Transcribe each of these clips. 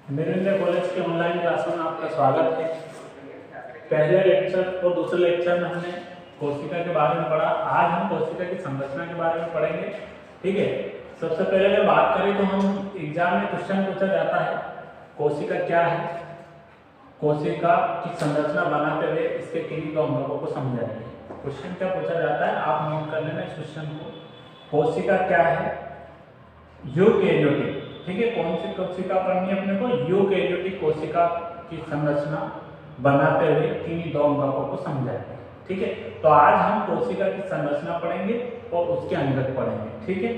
मेरे कॉलेज के online class में आपका स्वागत है। पहले लेक्चर और दूसरे लेक्चर में हमने कोशिका के बारे में पढ़ा। आज हम कोशिका की संरचना के बारे में पढ़ेंगे। ठीक है, सबसे पहले अगर बात करें तो हम एग्जाम में क्वेश्चन पूछा जाता है कोशिका क्या है, कोशिका की संरचना बनाते हुए इसके किन्हीं दो अंगों को समझाएंगे। क्वेश्चन क्या पूछा जाता है आप नोट कर लेना इस क्वेश्चन को। कोशिका क्या है? यूकेरियोटिक। ठीक है, कौन सी कोशिका पढ़नी है अपने को? यूकेरियोटिक कोशिका की संरचना बनाते हुए किन्हीं दो अंगकों को समझाएंगे। ठीक है, तो आज हम कोशिका की संरचना पढ़ेंगे और उसके अंगक पढ़ेंगे। ठीक है,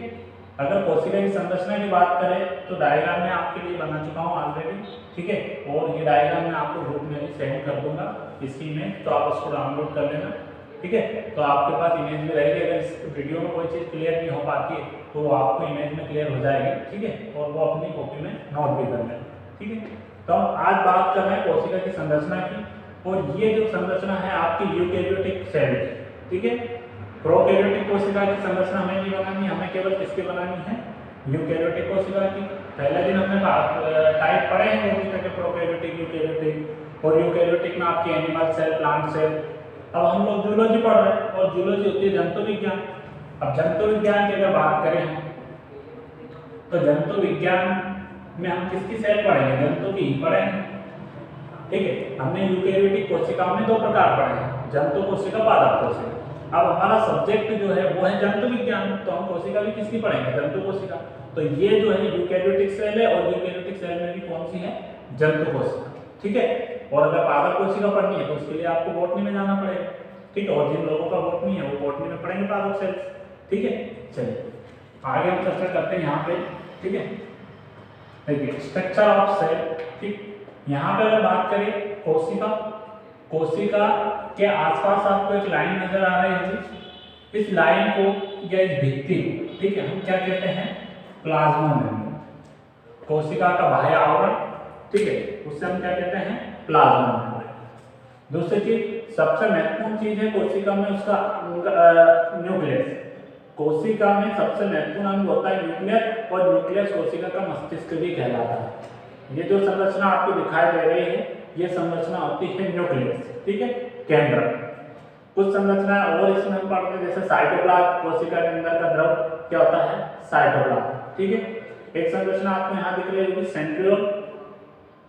अगर कोशिका की संरचना की बात करें तो डायग्राम में आपके लिए बना चुका हूँ ऑलरेडी। ठीक है, और ये डायग्राम मैं आपको ग्रुप में भी सेंड कर दूंगा इसकी इमेज, तो आप उसको डाउनलोड कर लेना। ठीक है, तो आपके पास इमेज में रहेगी। अगर इस वीडियो में कोई चीज़ क्लियर नहीं हो पाती है तो वो आपको इमेज में क्लियर हो जाएगी। ठीक है, और वो अपनी कॉपी में नोट भी कर लें। ठीक है, तो हम आज बात कर रहे हैं कोशिका की संरचना की, और ये जो संरचना है आपकी यूकेरियोटिक सेल की। ठीक है, प्रोकैरियोटिक कोशिका की संरचना हमें नहीं बनानी, हमें केवल किसकी बनानी है? यूकेरियोटिक कोशिका की। पहले दिन हमने टाइप पढ़े हैं कोशिका के, प्रोकैरियोटिक, यूकेरियोटिक। और यूकेरियोटिक में आपकी एनिमल सेल, प्लांट सेल। अब हम लोग जूलॉजी पढ़ रहे हैं और जूलॉजी होती है जंतु विज्ञान। अब जंतु विज्ञान की अगर बात करें हम तो जंतु विज्ञान में हम किसकी सेल पढ़ेंगे? जंतु की ही पढ़ेंगे। ठीक है, हमने यूकेरियोटिक कोशिकाओं में दो प्रकार पढ़े हैं, जंतु कोशिका, पादप कोशिका। अब हमारा सब्जेक्ट जो है वो है जंतु विज्ञान, तो हम कोशिका भी किसकी पढ़ेंगे? जंतु कोशिका। तो ये जो है यूकेरियोटिक सेल है, और यूकेरियोटिक सेल में भी कौन सी है? जंतु कोशिका। ठीक है, और अगर पादप कोशिका पढ़नी है तो उसके लिए आपको बॉटनी में जाना पड़ेगा। ठीक है, और जिन लोगों का बॉटनी है वो बॉटनी में पढ़ेंगे पादप सेल्स। ठीक है, चलिए आगे हम चर्चा करते हैं यहाँ पे। ठीक है, देखिए स्ट्रक्चर ऑफ सेल। ठीक, यहाँ पे अगर बात करें कोशिका, कोशिका के आसपास आपको एक लाइन नजर आ रही होगी। इस लाइन को या इस भित्ति को, ठीक है, हम क्या कहते हैं? Plasma membrane. कोशिका का बाह्य आवरण, ठीक है, उससे हम क्या कहते हैं? Plasma membrane. दूसरी चीज, सबसे महत्वपूर्ण चीज है कोशिका में उसका न्यूक्लियस। कोशिका में सबसे महत्वपूर्ण अंग होता है न्यूक्लियस, और न्यूक्लियस कोशिका का मस्तिष्क भी कहलाता है। ये जो संरचना आपको दिखाई दे रही है ये संरचना होती है न्यूक्लियस। ठीक है, केंद्र। कुछ संरचना और इसमें हम पढ़ते हैं, जैसे साइटोप्लाज्म, कोशिका के अंदर का द्रव क्या होता है? साइटोप्लाज्म। ठीक है, एक संरचना आपको यहाँ दिख रही होगी सेंट्रियोल,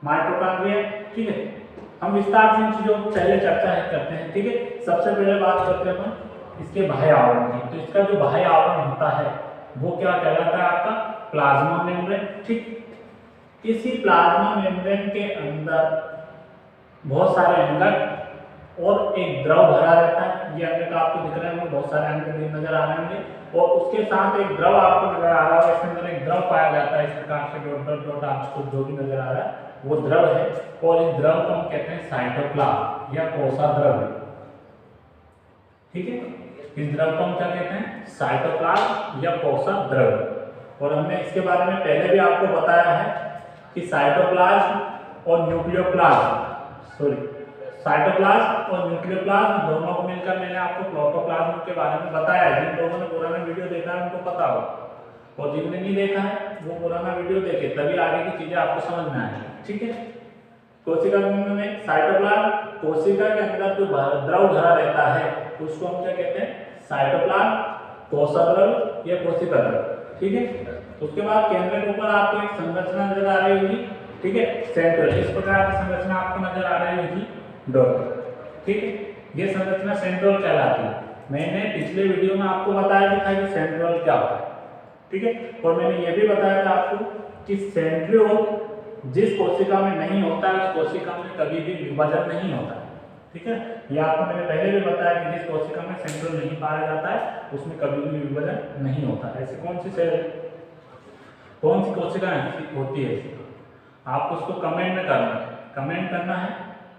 माइटोकॉन्ड्रिया। ठीक है, हम विस्तार से इन चीजों को पहले चर्चा करते हैं। ठीक है, सबसे पहले बात करते हैं इसके बाह्य आवरण की। तो इसका जो बाह्य आवरण होता है वो क्या कहलाता है? आपका प्लाज्मा मेम्ब्रेन। ठीक, इसी प्लाज्मा मेम्ब्रेन के अंदर बहुत सारे अंगक और एक द्रव भरा रहता है। ये अंगक आपको दिख रहे होंगे, बहुत सारे अंगक नजर आ रहे होंगे, और उसके साथ एक द्रव आपको नजर आ रहा है। इसके अंदर एक द्रव पाया जाता है, इस प्रकार से डॉट डॉट डॉट आपको जो भी नजर आ रहा है वो द्रव है, और इस द्रव को हम कहते हैं साइटोप्लाज्म या कोशाद्रव। ठीक है, इस द्रव को हम क्या कहते हैं? साइटोप्लाज्म या कोशाद्रव। और हमने इसके बारे में पहले भी आपको बताया है कि साइटोप्लाज्म और न्यूक्लियोप्लाज्म, साइटोप्लाज्म और न्यूक्लियोप्लाज्म दोनों को मिलकर मैंने आपको प्रोटोप्लाज्म के बारे में बताया है। जिन लोगों ने पुराना वीडियो देखा है उनको पता होगा, और जिनने नहीं देखा है वो पुराना वीडियो देखे, तभी आगे की चीजें आपको समझ में आएंगी। ठीक है, कोशिका में साइटोप्लाज्म, कोशिका के अंदर जो द्रव भरा रहता है उसको हम क्या कहते हैं? साइटोप्लाज्म, कोशाद्रव या कोशिका द्रव। ठीक है, उसके बाद केंद्र के ऊपर आपको एक संरचना नजर आ रही होगी। ठीक है, सेंट्रल, इस प्रकार की संरचना आपको नजर आ रही होगी, डॉट। ठीक है, ये संरचना सेंट्रल कहलाती है। मैंने पिछले वीडियो में आपको बताया था कि सेंट्रल क्या होता है। ठीक है, और मैंने ये भी बताया था आपको कि सेंट्रियोल जिस कोशिका में नहीं होता है उस कोशिका में कभी भी विभाजन नहीं होता है। ठीक है, ये आपको मैंने पहले भी बताया कि जिस कोशिका में सेंट्रियोल नहीं पाया जाता है उसमें कभी भी विभाजन नहीं होता है। ऐसी कौन सी सेल, कौन सी कोशिका होती है? आपको उसको कमेंट में करना है, कमेंट करना है।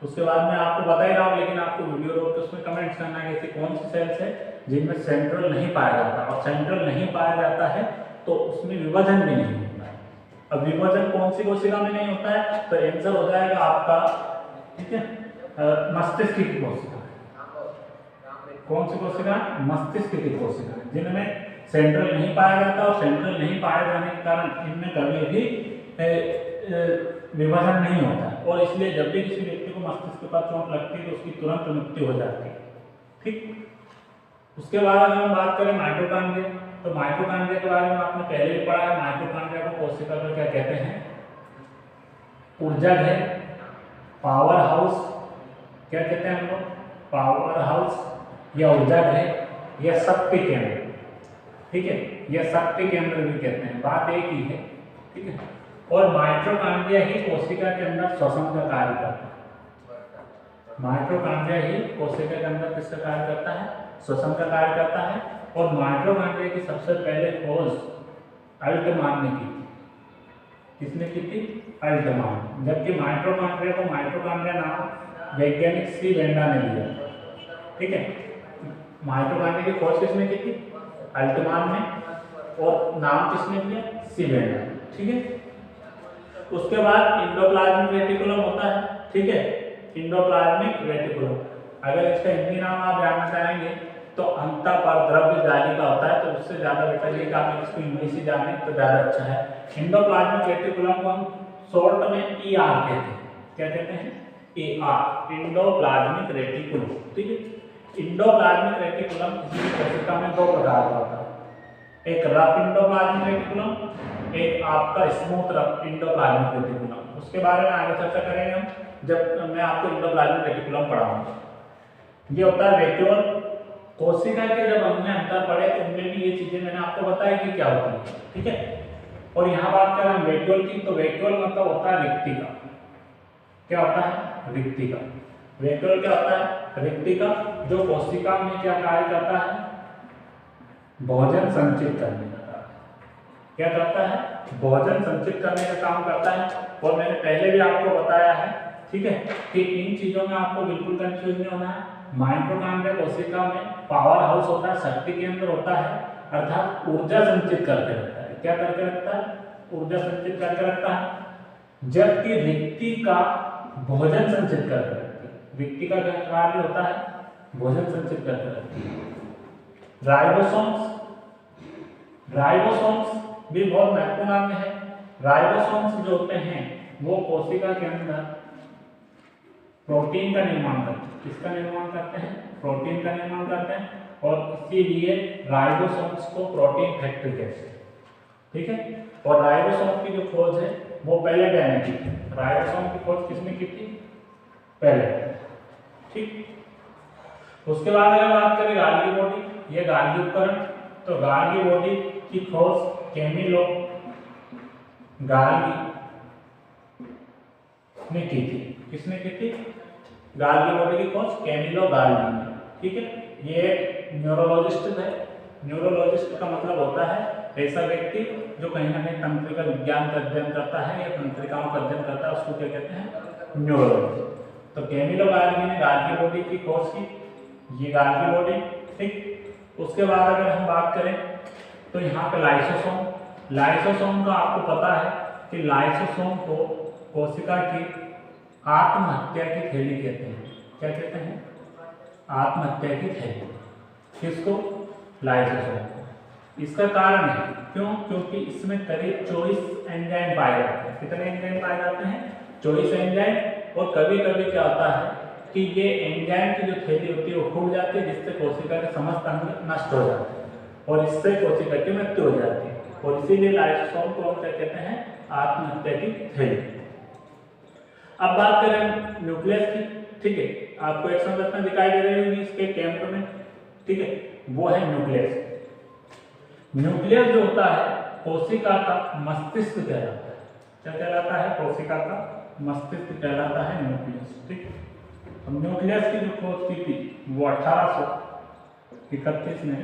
उसके बाद में आपको बता ही रहा हूँ, लेकिन आपको वीडियो रोक के उसमें कमेंट्स करना है कि कौन सी सेल्स है जिनमें सेंट्रल नहीं पाया जाता, और सेंट्रल नहीं पाया जाता है तो उसमें विभाजन भी नहीं होता है। अब विभाजन कौन सी कोशिका में नहीं होता है? तो आंसर हो जाएगा आपका, ठीक है, मस्तिष्क की कोशिका। कौन सी कोशिका? मस्तिष्क की कोशिका, जिनमें सेंट्रल नहीं पाया जाता, और सेंट्रल नहीं पाए जाने के कारण इनमें कभी भी विभाजन नहीं होता है, और इसलिए जब भी किसी व्यक्ति को मस्तिष्क पर चोट लगती है तो उसकी तुरंत मृत्यु हो जाती है। ठीक, उसके बाद अगर हम बात करें माइटोकॉन्ड्रिया, तो माइटोकॉन्ड्रिया के बारे में आपने पहले भी पढ़ा है। माइटोकॉन्ड्रिया को कोशिका का क्या कहते हैं? ऊर्जा घर, पावर हाउस, क्या कहते हैं हम लोग? पावर हाउस या ऊर्जा घर या शक्ति केंद्र। ठीक है, या शक्ति केंद्र भी कहते हैं, बात एक ही है। ठीक है, और माइटोकॉन्ड्रिया ही कोशिका के अंदर श्वसन का कार्य करता है। माइटोकॉन्ड्रिया ही कोशिका के अंदर किसका कार्य करता है? श्वसन का कार्य करता है। और माइटोकॉन्ड्रिया की सबसे पहले खोज अल्टमान ने की थी। किसने की थी? अल्टमान। जबकि माइटोकॉन्ड्रिया को माइटोकॉन्ड्रिया नाम वैज्ञानिक सी वेंडा ने दिया। ठीक है, माइटोकॉन्ड्रिया की खोज किसने की थी? अल्टमान ने, और नाम किसने दिया? सी वेंडा। ठीक है, उसके बाद इंडोप्लाज्मिक रेटिकुलम होता है। ठीक है, इंडोप्लाज्मिक रेटिकुलम, अगर इसका हिंदी नाम आप जानना चाहेंगे तो अंतःपरद्रव्य जालिका होता है, तो उससे ज़्यादा बेटर ये कि आप इसको इंग्लिश ही जाने तो ज़्यादा अच्छा है। इंडोप्लाज्मिक रेटिकुलम को हम शॉर्ट में ER कहते हैं। क्या कहते हैं? ER, endoplasmic reticulum. ठीक है, इंडोप्लाज्मिक रेटिकुलम किसी कोशिका में दो प्रकार का होता है, एक रफ इंडोप्लाज्मिक रेटिकुलम, एक आपका स्मूथ रफ इंडोप्लाज्मिक रेटिकुलम। उसके बारे में आगे चर्चा करेंगे हम जब मैं आपको इंडोप्लाज्मिक रेटिकुलम पढ़ाऊंगा। ये होता है वैक्यूल। कोशिका के जब हमने अंतर पढ़े तो उनमें भी ये चीजें मैंने आपको बताया कि क्या होती है। ठीक है, और यहाँ बात करें हम वैक्यूल की, तो वैक्यूल मतलब होता है रिक्तिका। क्या होता है? रिक्तिका। वैक्यूल क्या होता है? रिक्तिका, जो कोशिका में क्या कार्य करता है? भोजन संचित करने का कार्य। क्या करता है? भोजन संचित करने का काम करता है। और मैंने पहले भी आपको बताया है, ठीक है, कि इन चीजों में आपको बिल्कुल कंफ्यूज नहीं होना है। माइटोकॉन्ड्रिया कोशिका में पावर हाउस होता है, शक्ति केंद्र होता है, अर्थात ऊर्जा संचित करके रखता है। क्या करके रखता है? ऊर्जा संचित करके रखता है। जबकि रिक्तिका भोजन संचित करके रखती है। रिक्तिका का कार्य होता है भोजन संचित करके रखती है। राइबोसोम्स, राइबोसोम्स भी बहुत महत्वपूर्ण अंग है। राइबोसोम्स जो होते हैं वो कोशिका के अंदर प्रोटीन का निर्माण करते हैं। किसका निर्माण करते हैं? प्रोटीन का निर्माण करते हैं, और इसीलिए राइबोसोम्स को प्रोटीन फैक्ट्री कहते हैं। ठीक है, और राइबोसोम की जो खोज है वो पहले ने की थी। राइबोसोम की खोज किसने की थी? पहले। ठीक, उसके बाद अगर बात करें गाल्गी बॉडी, ये गाल्गी उपकरण, तो गाल्गी बॉडी की खोज कैमिलो गाल्गी ने की थी। किसने की थी? गाल्गी बॉडी की खोज कैमिलो गाल्गी ने। ठीक है, ये एक न्यूरोलॉजिस्ट है। न्यूरोलॉजिस्ट का मतलब होता है ऐसा व्यक्ति जो कहीं ना कहीं तंत्रिका विज्ञान का अध्ययन करता है या तंत्रिकाओं का अध्ययन करता है, उसको क्या कहते हैं? न्यूरोलॉजिस्ट। तो कैमिलो गाल्गी ने गाल्गी बॉडी की खोज की, ये गाल्गी बॉडी। ठीक, उसके बाद अगर हम बात करें तो यहाँ पे लाइसोसोम, लाइसोसोम का आपको पता है कि लाइसोसोम को कोशिका की आत्महत्या की थैली कहते हैं। क्या कहते हैं? आत्महत्या की थैली। किसको? लाइसोसोम को। इसका कारण है क्यों? क्योंकि इसमें करीब 24 एंजाइम पाए जाते हैं। कितने एंजाइम पाए जाते हैं? 24 एंजाइम। और कभी कभी क्या होता है कि ये एंजाइम की जो थैली होती है वो फूट जाती है, जिससे कोशिका के समस्त अंग नष्ट हो जाते हैं और इससे कोशिका की मृत्यु हो जाती है। और इसीलिए लाइसोसोम को हम क्या कहते हैं? आत्महत्या की थैली। अब बात करें न्यूक्लियस की। ठीक है, आपको एक संरचना दिखाई दे रही होगी इसके केंद्र में। ठीक है, वो है न्यूक्लियस। न्यूक्लियस जो होता है कोशिका का मस्तिष्क कहलाता है। क्या कहलाता है? कोशिका का मस्तिष्क कहलाता है न्यूक्लियस। ठीक, अब न्यूक्लियस की जो खोज की थी वो 1831 में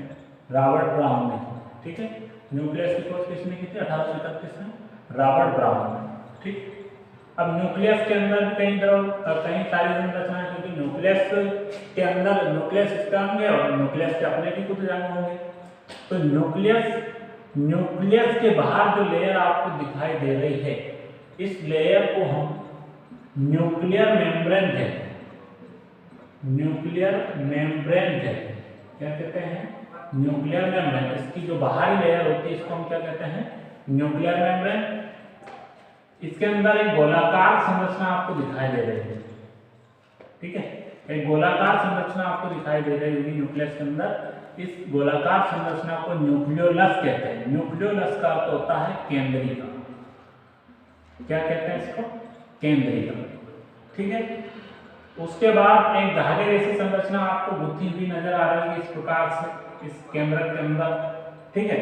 रॉबर्ट ब्राउन ने की। ठीक है, न्यूक्लियस की खोज किसने की थी? 1831 में रॉबर्ट ब्राउन ने। ठीक, अब न्यूक्लियस के अंदर कई सारी संरचनाएं, क्योंकि न्यूक्लियस के अंदर न्यूक्लियस इसका अंग है और न्यूक्लियस के अपने भी कुछ अंग होंगे। तो न्यूक्लियस के बाहर जो लेयर आपको दिखाई दे रही है, इस लेयर को हम न्यूक्लियर मेम्ब्रेन कहते हैं। न्यूक्लियर मेम्ब्रेन कहते हैं। क्या कहते हैं? Nuclear membrane. इसकी जो बाहरी लेयर होती है इसको हम क्या कहते हैं? Nuclear membrane. इसके अंदर एक गोलाकार संरचना आपको दिखाई दे रही है, ठीक है, एक गोलाकार संरचना आपको दिखाई दे रही होगी न्यूक्लियस के अंदर। इस गोलाकार संरचना को न्यूक्लियोलस कहते हैं। न्यूक्लियोलस का अर्थ होता है केंद्रीय। क्या कहते हैं इसको? केंद्रीय, ठीक है। उसके बाद एक धागे जैसी संरचना आपको गुथी हुई नजर आ रही है इस प्रकार से इस केंद्रक के अंदर, ठीक है,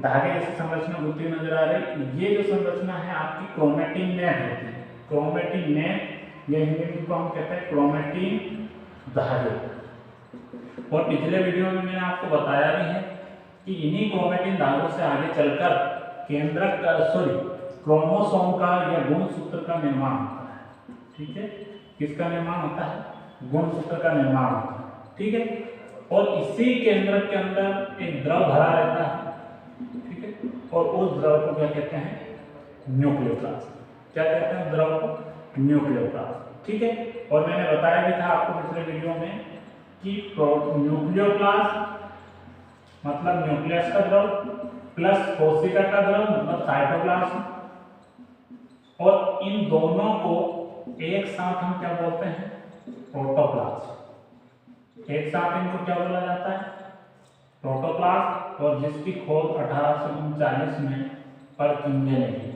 धागे जैसी संरचना गुथी हुई नजर आ रही है। ये जो संरचना है आपकी क्रोमेटिन नेट होती है। क्रोमेटिन नेट, ये हिंदी में हम कहते हैं क्रोमेटिन धागे। और पिछले वीडियो में मैंने आपको बताया भी है कि इन्हीं क्रोमेटिन धागों से आगे चलकर केंद्रक क्रोमोसोम का या गुणसूत्र का निर्माण होता है, ठीक है। किसका निर्माण होता है? गुणसूत्र का निर्माण होता है, ठीक है। और इसी केंद्रक के अंदर एक द्रव भरा रहता है, ठीक है, और उस द्रव को क्या कहते हैं? न्यूक्लियोप्लास्ट। क्या कहते हैं द्रव को? न्यूक्लियोप्लास्ट, ठीक है। और मैंने बताया भी था आपको पिछले वीडियो में कि न्यूक्लियोप्लास्ट मतलब न्यूक्लियस का द्रव प्लस कोशिका का द्रव मतलब साइटोप्लाज्म, और इन दोनों को एक साथ हम क्या बोलते हैं? प्रोटोप्लास्ट। एक साथ इनको क्या बोला जाता है? प्रोटोप्लास्ट। और जिसकी खोज 1839 में परकिंगे ने की,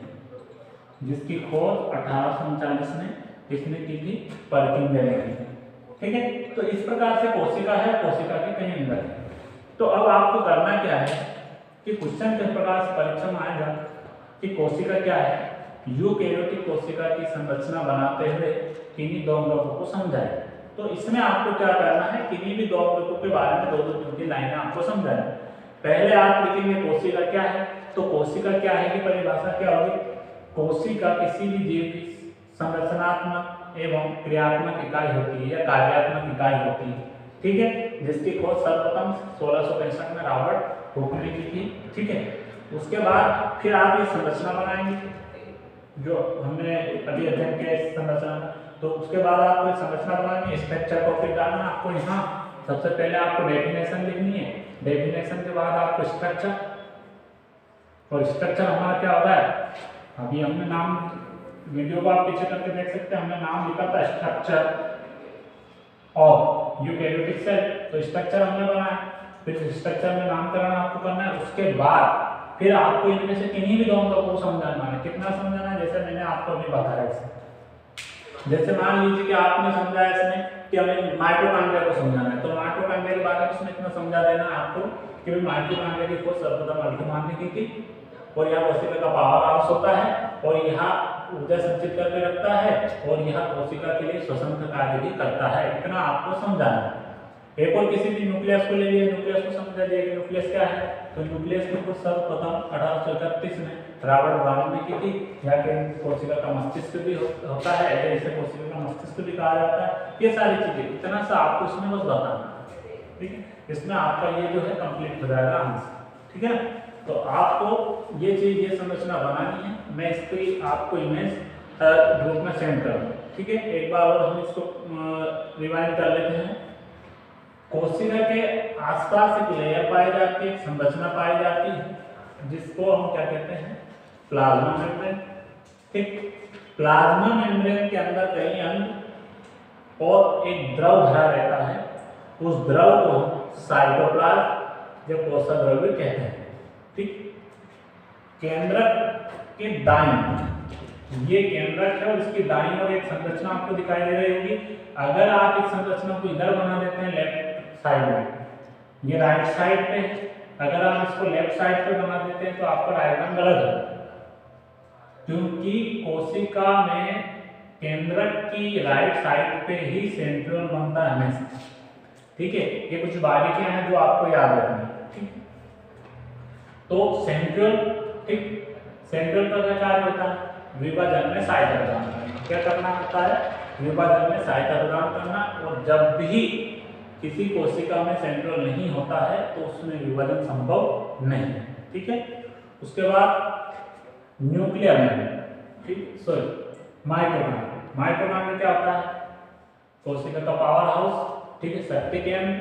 जिसकी खोज 1839 में किसने की थी? परकिंगे ने की, ठीक है। तो इस प्रकार से कोशिका है, कोशिका के कई अंग है। तो अब आपको करना क्या है कि क्वेश्चन किस प्रकार से परीक्षा में आएगा कि कोशिका क्या है, यूकेरियोटिक कोशिका की संरचना बनाते हुए किन्हीं दो अंगों को समझाएं। तो इसमें आपको क्या करना है, किन्हीं भी दो अंगों के बारे में दो दो तीन तीन लाइनें आपको समझाएं। पहले आप लिखेंगे कोशिका क्या है। तो कोशिका क्या है की परिभाषा क्या होगी? कोशिका किसी भी जीव की संरचनात्मक एवं क्रियात्मक इकाई होती है या कार्यात्मक इकाई होती है, ठीक है, जिसकी खोज सर्वप्रथम 1665 में रॉबर्ट हुक ने की थी, ठीक है। उसके बाद फिर आप ये संरचना बनाएंगे जो हमने अभी अध्ययन किया इस संरचना में। तो उसके बाद आप एक संरचना बनाएंगे, स्ट्रक्चर को फिर डालना आपको यहाँ। सबसे पहले आपको डेफिनेशन लिखनी है, डेफिनेशन के बाद आपको स्ट्रक्चर, और स्ट्रक्चर हमारा क्या होगा? अभी हमने नाम, वीडियो को आप पीछे करके देख सकते हैं, हमने नाम लिखा था स्ट्रक्चर ऑफ यूकेरियोटिक सेल। तो स्ट्रक्चर हमने बनाया, फिर स्ट्रक्चर में नामकरण आपको करना है। उसके बाद फिर आपको इनमें से किन्हीं भी दो अंगों को समझाना है। कितना समझाना है? जैसे मैंने आपको अभी बताया इसे, जैसे मान लीजिए कि आपने समझाया इसमें कि हमें माइटोकॉन्ड्रिया को समझाना है, तो माइटोकॉन्ड्रिया के बारे में इसमें इतना समझा देना है आपको कि भाई माइटोकॉन्ड्रिया की खोज सर्वप्रथम अल्थमान ने की थी, और यहाँ कोशिका का पावर हाउस होता है, और यहाँ ऊर्जा संचित करके रखता है, और यहाँ कोशिका के लिए श्वसन का कार्य भी करता है। इतना आपको समझाना है। एक और किसी भी न्यूक्लियस को ले लिए, न्यूक्लियस को समझा दिया कि न्यूक्लियस क्या है। तो न्यूक्लियस की खोज सर्वप्रथम 1831 में रॉबर्ट ब्राउन ने की थी। यहाँ के कोशिका का मस्तिष्क भी होता है, ऐसे कोशिका का मस्तिष्क भी कहा जाता है। ये सारी चीजें इतना सा आपको इसमें बस बताना, ठीक है। इसमें आपका ये जो है कंप्लीट हो जाएगा आंसर, ठीक है ना। तो आपको ये चीज, ये संरचना बनानी है। मैं इसकी आपको इमेज ग्रुप में सेंड कर दूँ, ठीक है। एक बार और हम इसको रिवाइंड कर लेते हैं। कोशिका के आसपास एक लेयर पाई जाती है, संरचना पाई जाती है, जिसको हम क्या कहते हैं? प्लाज्मा मेम्ब्रेन, ठीक। प्लाज्मा मेम्ब्रेन के अंदर कई अंग और एक द्रव भरा रहता है। उस द्रव को साइटोप्लाज्म या कोशिका द्रव्य कहते हैं, ठीक। केंद्रक के दाईं, ये केंद्रक है और इसकी दाईं ओर एक संरचना आपको दिखाई दे रही होगी। अगर आप इस संरचना को इधर बना देते हैं लेफ्ट साइड में, ये राइट साइड पे, अगर आप इसको लेफ्ट साइड पे बना देते हैं तो आपका डायग्राम गलत है, क्योंकि कोशिका में केंद्रक की राइट साइड पे ही सेंट्रियोल बनता है हमेशा, ठीक है। ये कुछ बारीकियां हैं जो आपको याद रखनी है, ठीक। तो सेंट्रियोल, ठीक, सेंट्रियोल का क्या कार्य होता है? विभाजन में सहायता प्रदान करना। क्या करना होता है? विभाजन में सहायता प्रदान करना। और जब भी किसी कोशिका में सेंट्रियोल नहीं होता है तो उसमें विभाजन संभव नहीं है, ठीक है। उसके बाद न्यूक्लियर मेम्ब्रेन, ठीक, सॉरी माइटोकॉन्ड्रिया। माइटोकॉन्ड्रिया क्या होता है? कोशिका का पावर हाउस, ठीक है, शक्ति केंद्र।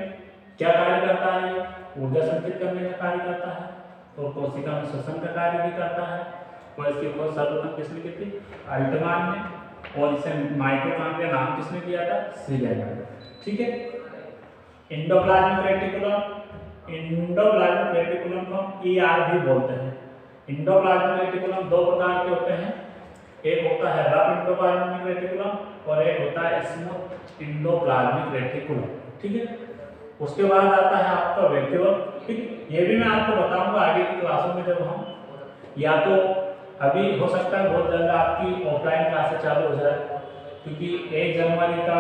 क्या कार्य करता है? ऊर्जा संचित करने का कार्य करता है, और कोशिका में श्वसन का कार्य भी करता है। और इसकी खोज सर्वप्रथम किसने की थी? अल्टमान ने। और इसे माइटोकॉन्ड्रिया नाम किसने दिया था? सीगेल ने। ठीक है। एंडोप्लाज्मिक रेटिकुलम, एंडोप्लाज्मिक रेटिकुलम को ER भी बोलते हैं। एंडोप्लाज्मिक रेटिकुलम दो प्रकार के होते हैं, एक होता है रफ एंडोप्लाज्मिक रेटिकुलम और एक होता है स्मूथ एंडोप्लाज्मिक रेटिकुलम। ठीक है। उसके बाद आता है आपका वैक्यूल। ठीक, ये भी मैं आपको बताऊंगा आगे की क्लासों में, जब हम या तो अभी हो सकता है बहुत जल्द आपकी ऑफलाइन क्लासेस चालू हो जाए, क्योंकि 1 जनवरी का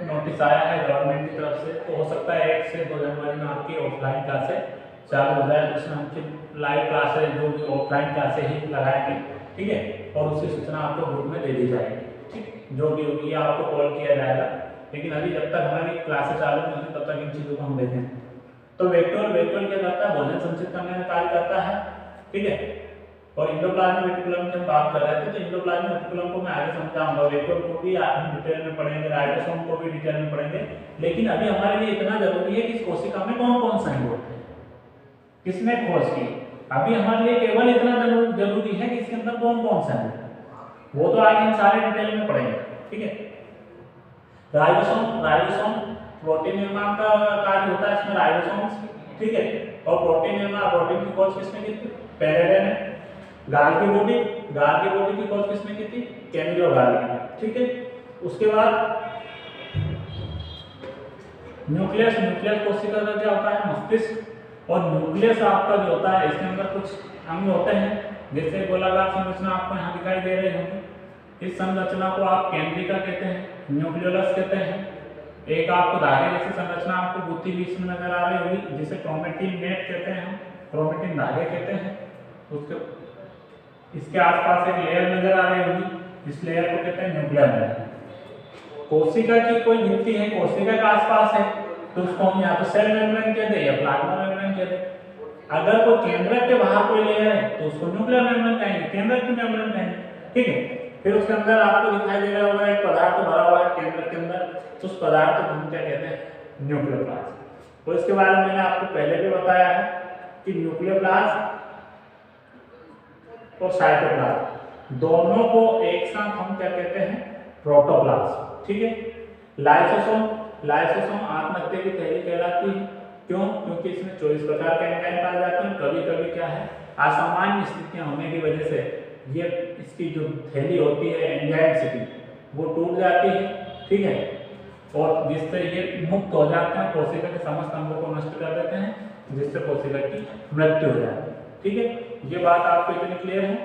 नोटिस आया है गवर्नमेंट की तरफ से, तो हो सकता है 1 से 2 जनवरी में आपकी ऑफलाइन क्लासेस चालू हो जाए, जिसमें हम फिर लाइव क्लासेस जो भी ऑफलाइन क्लासेस ही लगाएंगे। ठीक है। और उसकी सूचना आपको ग्रुप में दे दी जाएगी। ठीक, जो भी होगी आपको कॉल किया जाएगा, लेकिन अभी जब तक हमारी क्लासेस चालू नहीं होती तब तक इन चीज़ों को हम देखें। तो वैक्यूल क्या करता है? भोजन संचित करने में कार्य करता है। ठीक है। और एंडोप्लाज्मिक रेटिकुलम की हम बात कर रहे थे, तो एंडोप्लाज्मिक रेटिकुलम को मैं आगे समझाऊंगा, वैक्यूल को भी हम डिटेल में पढ़ेंगे, राइबोसोम को भी डिटेल में पढ़ेंगे। लेकिन अभी हमारे लिए इतना जरूरी है कि इस कोशिका में कौन कौन सा एंड होते हैं, किसने खोज की। अभी हमारे लिए केवल इतना जरूरी है कि इसके अंदर कौन कौन सा है, वो तो आगे हम सारे डिटेल में पढ़ेंगे। ठीक है। राइबोसोम प्रोटीन निर्माण का कार्य होता है इसमें, राइबोसोम्स। ठीक है। और प्रोटीन निर्माण, प्रोटीन की खोज किसने की थी? पेरेरे ने। गाल्गी बॉडी की खोज किसने की थी? कैमिलो गाल्गी ने। ठीक है। उसके बाद न्यूक्लियस कोशिका का क्या होता है? मस्तिष्क। और न्यूक्लियस आपका जो होता है, इसके अंदर कुछ अंग होते हैं, जैसे गोलाकार संरचना आपको यहाँ दिखाई दे रही होगी। इस संरचना को आप केंद्रिका कहते हैं, न्यूक्लियोलस कहते हैं। एक आपको धागे जैसी संरचना आपको गुत्थी बीच में नजर आ रही होगी, जिसे क्रोमेटिन नेट कहते हैं, हम क्रोमेटिन धागे कहते हैं। उसके इसके आसपास एक लेयर नजर आ रही होगी, इस लेयर को कहते हैं न्यूक्लियर लेयर। कोशिका की कोई गिनती है, कोशिका के आसपास है, तो उसको हम या तो सेल मेम्ब्रेन कहते हैं या प्लाज्मा मेम्ब्रेन कहते हैं। अगर कोई केंद्रक के बाहर कोई लेयर है तो उसको न्यूक्लियर मेम्ब्रेन कहेंगे, केंद्रक की मेम्ब्रेन कहेंगे। ठीक है। फिर उसके अंदर आपको दिखाई दे रहा होगा एक पदार्थ भरा हुआ है केंद्रक के अंदर, तो उस पदार्थ को हम क्या कहते हैं? न्यूक्लियोप्लास्ट। तो इसके बारे में मैंने आपको पहले भी बताया है कि न्यूक्लियोप्लास्ट और साइटोप्लाज्म दोनों को एक साथ हम क्या कहते हैं? प्रोटोप्लाज्म। ठीक है। लाइसोसोम आत्महत्या की थैली कहलाती है। क्यों? क्योंकि इसमें 24 प्रकार के एंजाइम पाए जाते हैं। कभी कभी क्या है, असामान्य स्थितियां होने की वजह से ये इसकी जो थैली होती है एंजाइम सिटी, वो टूट जाती है। ठीक है। और जिससे ये मुक्त हो जाते हैं, कोशिका के समस्त अंगों को नष्ट कर देते हैं, जिससे कोशिका की मृत्यु हो जाती है। ठीक है। ये बात आपको इतनी क्लियर है?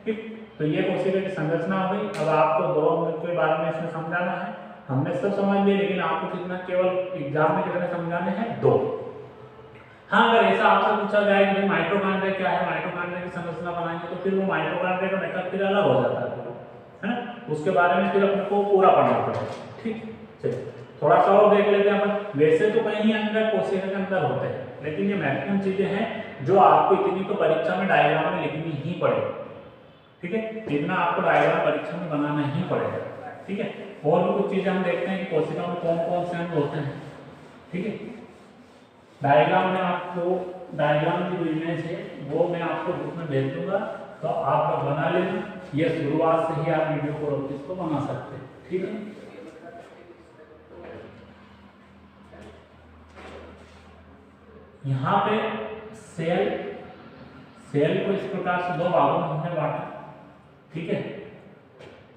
ठीक। तो ये कोशिका की संरचना हो गई। अब आपको 2 अंग के बारे में इसमें समझाना है। हमने सब समझ लिया, लेकिन आपको कितना, केवल एग्जाम में कितने समझाने हैं? 2। हाँ, अगर ऐसा आपसे पूछा जाए कि माइटोकॉन्ड्रिया क्या है, माइटोकॉन्ड्रिया की संरचना बनाएंगे, तो फिर वो माइटोकॉन्ड्रिया का मेथड फिर अलग हो जाता है ना। उसके बारे में फिर अपने को पूरा पढ़ना पड़ेगा। ठीक। चलिए थोड़ा सा और देख लेते हैं अपन। वैसे तो कहीं अंदर कोशिका के अंदर होते हैं, लेकिन ये महत्वपूर्ण चीजें हैं जो आपको इतनी तो परीक्षा में डायग्राम में लिखनी ही पड़ेगी। ठीक है। इतना आपको डायग्राम परीक्षा में बनाना ही पड़ेगा। ठीक है। और भी कुछ चीजें हम देखते हैं कि कोशिका में कौन कौन से अंग होते हैं। ठीक है। डायग्राम में आपको, डायग्राम की जो इमेज है वो मैं आपको ग्रुप में भेज दूंगा, तो आप लोग बना लेना। ये शुरुआत से ही आप वीडियो को रोक इसको बना सकते हैं। ठीक है। यहाँ पे सेल को इस प्रकार से 2 भागों में हमने बांटा। ठीक है।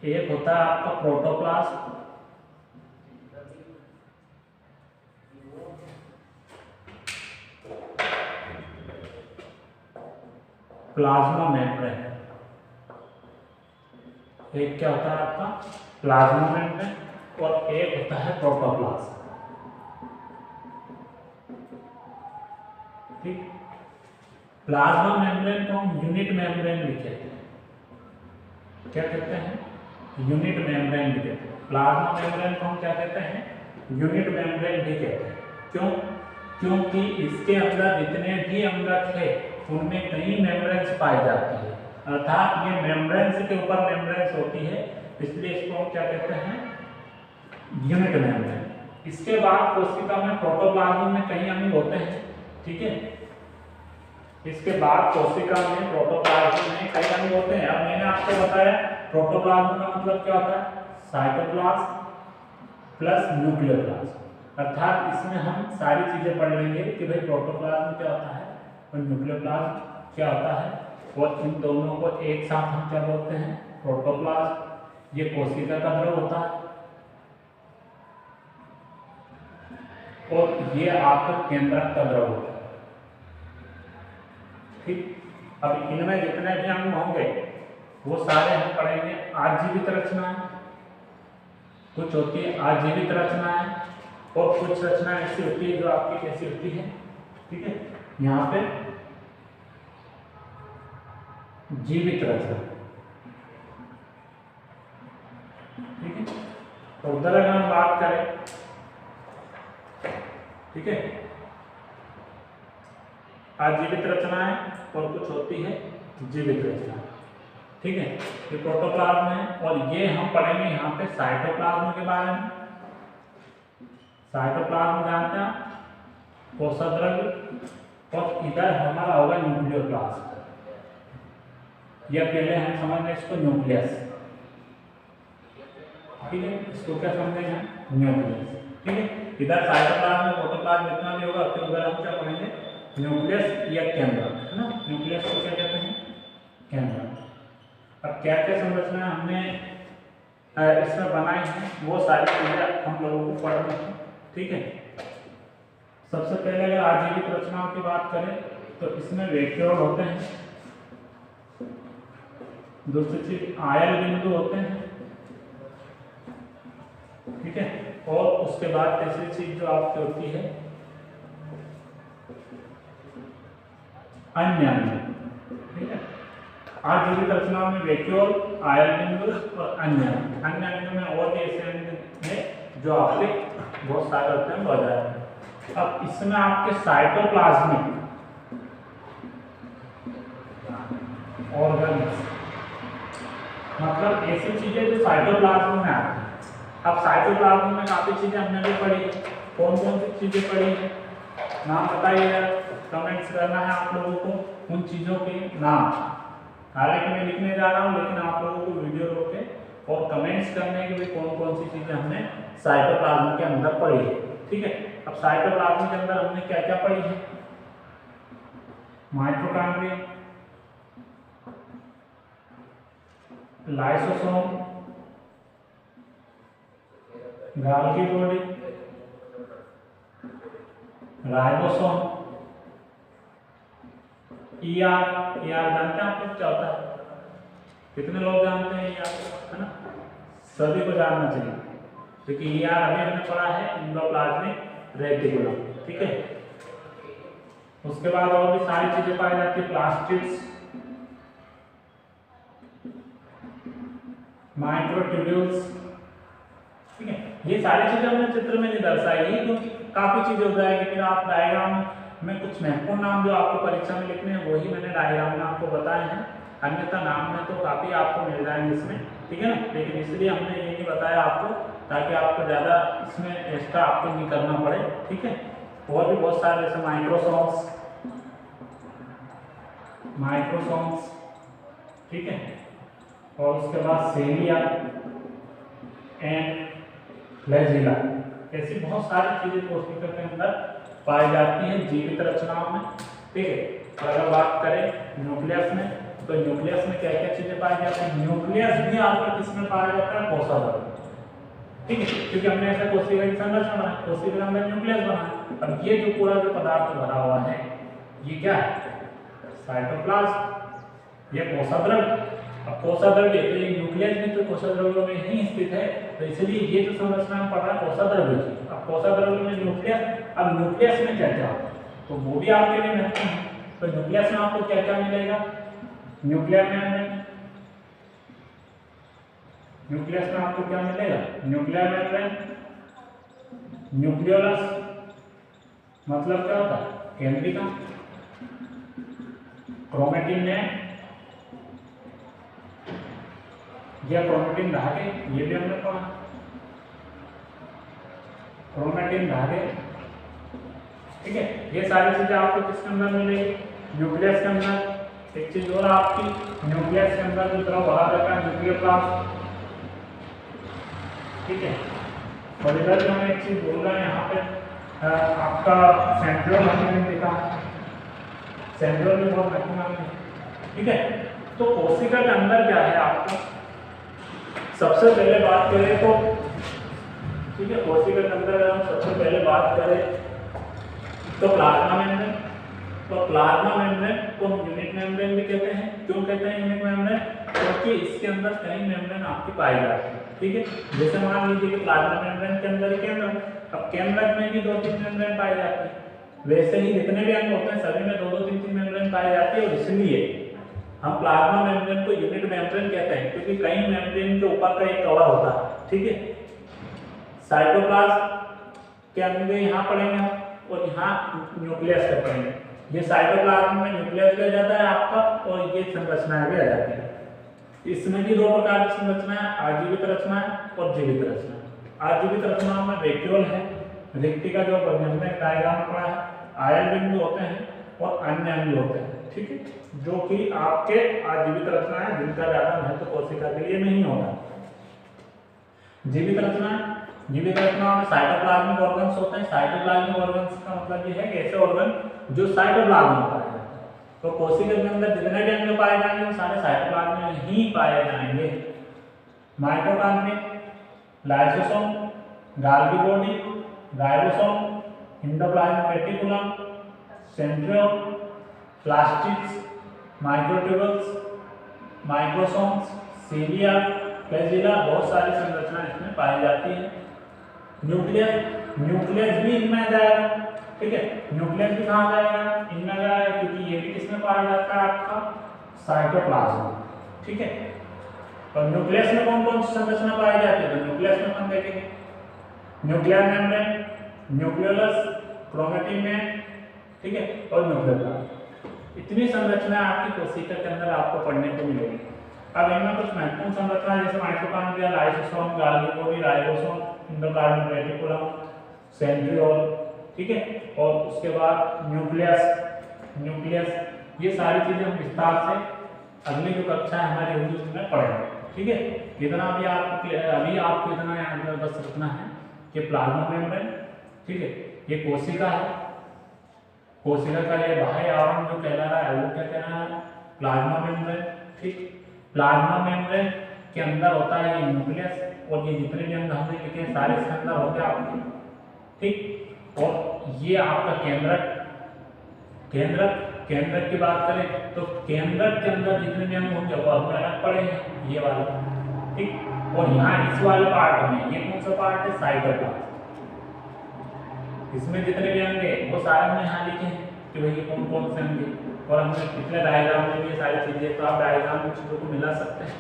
एक होता है आपका प्रोटोप्लास्ट, प्लाज्मा मेम्ब्रेन। एक क्या होता है आपका? Plasma membrane. और एक होता है प्रोटोप्लास्ट। ठीक। प्लाज्मा मेम्ब्रेन को हम यूनिट मेम्ब्रेन भी कहते हैं। क्या कहते हैं? यूनिट मेम्ब्रेन भी कहते हैं। प्लाज्मा मेम्ब्रेन को हम क्या कहते हैं? यूनिट मेम्ब्रेन भी कहते हैं। क्यों? क्योंकि इसके अंदर जितने भी अंगक है उनमें कई मेम्ब्रेन्स पाई जाती है, अर्थात ये मेम्ब्रेन्स के ऊपर मेम्ब्रेन्स होती है, इसलिए इसको हम क्या कहते हैं? Unit membrane. इसके बाद कोशिका में प्रोटोप्लाज्म में कई अंग होते हैं। ठीक है। इसके बाद कोशिका में प्रोटोप्लाज्म में कई अंग होते हैं। अब मैंने आपको बताया प्रोटोप्लाज्म का मतलब क्या होता है, साइटोप्लाज्म प्लस न्यूक्लियोप्लाज्म। अर्थात इसमें हम सारी चीजें पढ़ लेंगे कि भाई प्रोटोप्लाज्म क्या होता है और न्यूक्लियोप्लाज्म क्या होता है, और इन दोनों को एक साथ हम क्या बोलते हैं, प्रोटोप्लाज्म। ये कोशिका का द्रव होता है और ये आपका केंद्रक का द्रव होता है। ठीक, अब इनमें जितने भी अंग होंगे वो सारे हम पढ़ेंगे। आजीवित रचनाएं कुछ होती है, आजीवित रचनाएं, और कुछ रचनाएं ऐसी होती है जो आपकी कैसी होती है, ठीक है, यहाँ पे जीवित रचना, ठीक है। तो उधर अगर हम बात करें, ठीक है, आजीवित रचनाएं और कुछ होती है जीवित रचना, ठीक है। ये प्रोटोप्लाज्म है और ये हम पढ़ेंगे यहाँ पे साइटोप्लाज्म के बारे में। साइटोप्लाज्म जानते हैं, कोशिका, और इधर हमारा होगा न्यूक्लियोप्लाज्म। या पहले हम समझ लें इसको न्यूक्लियस, ठीक है, इसको क्या समझेंगे, न्यूक्लियस, ठीक है। इधर साइटोप्लाज्म में प्रोटोप्लाज्म जितना भी होगा, फिर उधर हम क्या पढ़ेंगे, न्यूक्लियस या केंद्रक, है ना। न्यूक्लियस को क्या कहते हैं, केंद्रक। अब क्या क्या संरचना हमने इसमें बनाई है वो सारी चीजें हम लोगों को पढ़नी है, ठीक है। सबसे पहले अगर आजीवित रचनाओं की बात करें तो इसमें वैक्यूल होते हैं, दूसरी चीज आयल बिंदु होते हैं, ठीक है, और उसके बाद तीसरी चीज जो आपकी होती है अन्य अंग, ठीक है। आजीवित रचनाओं में वैक्यूल, आयल बिंदु और अन्य अंग में और भी ऐसे अंग हैं जो आपके बहुत सारे होते हैं, बहुत ज्यादा। अब इसमें आपके साइटोप्लाज्मिक ऑर्गन्स, मतलब ऐसी चीजें जो साइटोप्लाज्म में आती हैं। अब साइटोप्लाज्म में काफी चीजें हमने भी पढ़ी, कौन कौन सी चीजें पढ़ी है, नाम बताइएगा, कमेंट्स करना है आप लोगों को उन चीजों के नाम। हालांकि मैं लिखने जा रहा हूँ, लेकिन आप लोगों को वीडियो रोक के और कमेंट्स करने के भी कौन कौन सी चीजें हमने साइटोप्लाज्म के अंदर पढ़ी है, ठीक है। अब साइटोप्लाज्म के अंदर हमने क्या क्या पढ़ी है, mitochondria, lysosome, Golgi body, ribosome, ER जानते हैं आप लोग क्या होता है, कितने लोग जानते हैं ईआर, है ना, सभी को जानना चाहिए, क्योंकि ईआर अभी हमने पढ़ा है एंडोप्लाज्मिक रेटिकुलम, ठीक है। उसके बाद और भी सारी चीजें पाई जाती है, प्लास्टिड्स, माइक्रोट्यूब्यूल्स, ठीक है। ये सारी चीजें हमने चित्र में नहीं दर्शाई है क्योंकि काफी चीजें हो जाएगी, फिर आप डायग्राम में कुछ महत्वपूर्ण नाम जो आपको परीक्षा में लिखने हैं वही मैंने डायग्राम में आपको बताए हैं, अन्यथा नाम में तो काफी आपको मिल जाएंगे इसमें, ठीक है ना। लेकिन इसलिए हमने ये नहीं बताया आपको ताकि आपको ज्यादा इसमें एक्स्ट्रा आपको नहीं करना पड़े, ठीक है। और भी बहुत सारे जैसे माइक्रोसोम्स, ठीक है, और उसके बाद सेलिया एंड फ्लैजिला, ऐसी बहुत सारी चीजें कोशिका के अंदर पाई जाती हैं जीवित रचनाओं में, ठीक है। अगर बात करें न्यूक्लियस में, तो न्यूक्लियस में क्या क्या चीजें पाई जाती हैं, न्यूक्लियस भी आपका किसमें पाया जाता है, कोशिका, ठीक है, क्योंकि हमने ऐसा कोशिका की संरचना बनाई, कोशिका के अंदर न्यूक्लियस बना। अब ये जो पूरा जो पदार्थ भरा हुआ है ये क्या है, साइटोप्लाज्म, ये कोशिका। अब कोशिकाद्रव्य तो ये न्यूक्लियस भी तो कोशिकाद्रव्य में ही स्थित है, तो इसलिए ये जो संरचना हम पढ़ रहे हैं कोशिकाद्रव्य की। अब कोशिकाद्रव्य में न्यूक्लियस, अब न्यूक्लियस में क्या क्या होता है तो वो भी आपके लिए महत्वपूर्ण है। तो न्यूक्लियस में आपको क्या क्या मिलेगा, न्यूक्लियर मेम्ब्रेन, न्यूक्लियस में आपको क्या मिलेगा, न्यूक्लियर मेम्ब्रेन, न्यूक्लियोलस मतलब क्या होता है, केंद्रिका, क्रोमेटिन में या क्रोमेटिन धागे, ये भी हमने पढ़ा, क्रोमेटिन धागे, ठीक है। ये सारी चीजें आपको किसके अंदर मिलेगी, न्यूक्लियस के अंदर एक चीज और आपकी, न्यूक्लियस के अंदर जो द्रव भरा रहता है न्यूक्लियोप्लास्ट, ठीक है। और इधर जो हम एक चीज बोल रहे हैं यहाँ पे आपका सेंट्रियोल हमने देखा, सेंट्रियोल भी बहुत महत्वपूर्ण है, ठीक है। तो कोशिका के अंदर क्या है आपको, सबसे पहले बात करें तो, ठीक है, कोशिका के अंदर हम सबसे पहले बात करें तो प्लाज्मा मेम्ब्रेन। तो प्लाज्मा मेम्ब्रेन को हम यूनिट मेम्ब्रेन भी कहते हैं। क्यों कहते हैं यूनिट मेम्ब्रेन? क्योंकि इसके अंदर कई मेम्ब्रेन आपकी पाई जाती है, ठीक है। जैसे मान लीजिए कि प्लाज्मा मेम्ब्रेन के अंदर केंद्र, अब केंद्रक में भी 2-3 मेम्ब्रेन पाई जाती है, वैसे ही जितने भी अंग होते हैं सभी में 2-2, 3-3 मेम्ब्रेन पाई जाती है। और इसलिए हम प्लाज्मा मेम्ब्रेन को यूनिट मेम्ब्रेन कहते हैं, क्योंकि कई मेम्ब्रेन के ऊपर का एक कवर होता है, ठीक है। साइटोप्लाज्म के अंदर यहाँ पढ़ेंगे हम, और यहाँ न्यूक्लियस का पढ़ेंगे। ये साइटोप्लाज्म में न्यूक्लियस भी आ जाता है आपका, और ये संरचनाएं भी आ जाती है। इसमें भी 2 प्रकार की संरचना है, आजीवित रचना और जीवित रचना। आजीवित रचनाओं में वैक्यूल है, रिक्ति का जो हमने डायग्राम में पढ़ा है, आयन बिंदु होते हैं और अन्य अंग होते हैं, ठीक है, जो कि आपके आजीवित रचना है, जिनका ज्यादा महत्व कोशिका के लिए नहीं होता। जीवित रचना, जीवित रचनाओं में साइटोप्लाज्मिक ऑर्गन्स होते हैं। साइटोप्लाज्मिक ऑर्गन्स का मतलब ये है कि ऐसे ऑर्गन जो साइटोप्लाज्म में पाए जाते हैं। तो कोशिका के अंदर जितने भी अंग पाए जाएंगे वो सारे साइटोप्लाज्म में ही पाए जाएंगे। Mitochondria, lysosome, Golgi body, ribosome, endoplasmic reticulum, centriole, plastids, microtubules, microsomes, cilia, flagella, बहुत सारी संरचनाएं इसमें पाई जाती है। न्यूक्लियस, न्यूक्लियस भी इनमें आ जाएगा, ठीक है। न्यूक्लियस भी कहाँ जाएगा? इनमें आ जाएगा, क्योंकि ये भी किसमें पाया जाता है आपका साइटोप्लाज्म, ठीक है। और न्यूक्लियस में कौन कौन सी संरचना पाई जाती है? तो न्यूक्लियस में हम देखेंगे न्यूक्लियर मेम्ब्रेन, न्यूक्लियोलस, क्रोमैटिन, ठीक है, और न्यूक्लियोप्लास्ट। इतनी संरचना आपकी कोशिका के अंदर आपको पढ़ने को मिलेगी। अब इनमें कुछ महत्वपूर्ण संरचना जैसे mitochondria, lysosome, Golgi body, ribosome, endoplasmic reticulum, centriole, ठीक है, और उसके बाद न्यूक्लियस, ये सारी चीजें हम विस्तार से अगली जो कक्षा है हमारी होगी उसमें पढ़ेंगे, ठीक है। इतना भी आपको इतना याद बस रखना है कि प्लाज्मा मेम्ब्रेन, ठीक है, ये कोशिका है, कोशिका का ये बाह्य आवरण जो कहला रहा है वो क्या कह रहा है? प्लाज्मा मेम्ब्रेन, ठीक। प्लाज्मा मेम्ब्रेन के अंदर होता है ये न्यूक्लियस, और ये जितने भी अंग हमने लिखे हैं सारे इसके अंदर होते हैं आपके, ठीक। और ये आपका केंद्रक की बात करें तो केंद्रक के अंदर जितने भी अंग होंगे वो हमें अलग पड़ेंगे, ये वाले, ठीक। और यहाँ इस वाले पार्ट में ये कौन सा पार्ट है? साइटोप्लाज्म। इसमें जितने भी अंग है वो सारे हमने यहाँ लिखे हैं कि भाई ये कौन कौन से अंग है, और हमने पिछले डायग्राम में भी ये सारी चीजें, तो आप डायग्राम में चीजों को मिला सकते हैं,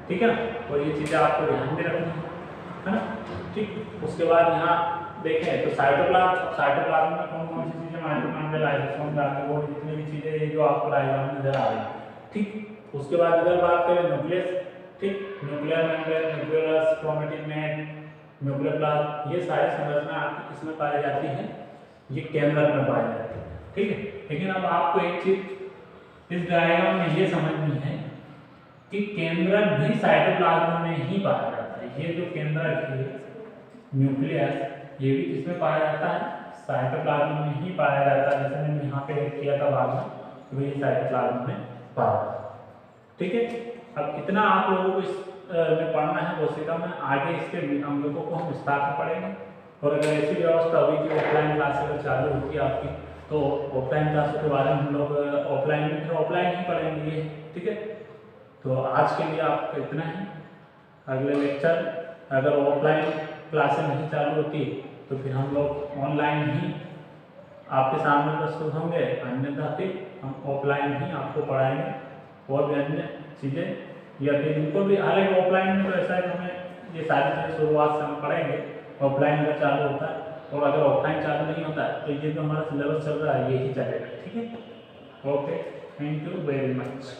ठीक है ना। और ये चीजें आपको ध्यान में रखनी है ना, ठीक। उसके बाद यहाँ देखें तो साइटोप्लाज्म में कौन कौन सी चीजें, माइटोकॉन्ड्रिया, लाइसोसोम, गाल्गी बॉडी, जितनी भी चीजें ये जो आपको डायग्राम में नजर आ रही है, ठीक। उसके बाद इधर बात करें न्यूक्लियस, ठीक, न्यूक्लियर मेम्ब्रेन, न्यूक्लियोलस, क्रोमैटिन, न्यूक्लियोप्लास्ट, ये सारी संरचना आपकी किसमें पाई जाती है? ये केंद्रक में पाई जाती है, ठीक है। लेकिन अब आपको एक चीज इस डायग्राम में ये समझनी है कि केंद्रक भी साइटोप्लाज्म में ही पाया जाता है। ये जो केंद्रक है न्यूक्लियस, ये भी किसमें पाया जाता है? साइटोप्लाज्म में ही पाया जाता है। जैसे मैंने यहाँ पे किया था बाद में, तो ये साइटोप्लाज्म में पाया जाता है, ठीक है। अब इतना आप लोगों को इस में पढ़ना है कोशिका में, आगे इसके अंगों को हम विस्तार से पढ़ेंगे। और अगर ऐसी व्यवस्था हुई कि ऑफलाइन क्लास अगर चालू होती है आपकी, तो ऑफलाइन क्लासों के बारे में हम लोग ऑफलाइन में फिर ऑफलाइन ही पढ़ेंगे, ठीक है। तो आज के लिए आपका इतना ही। अगले लेक्चर अगर ऑफलाइन क्लासें नहीं चालू होती तो फिर हम लोग ऑनलाइन ही आपके सामने प्रस्तुत होंगे, अन्यथा फिर हम ऑफलाइन ही आपको पढ़ाएंगे और भी अन्य चीज़ें, या फिर इनको भी। हालांकि ऑफलाइन में तो ऐसा है कि हमें ये सारी चीज़ें शुरुआत से हम पढ़ेंगे, ऑफलाइन अगर चालू होता है, और अगर ऑफलाइन चालू नहीं होता है तो ये जो हमारा सिलेबस चल रहा है यही चलेगा, ठीक है। Okay, thank you very much.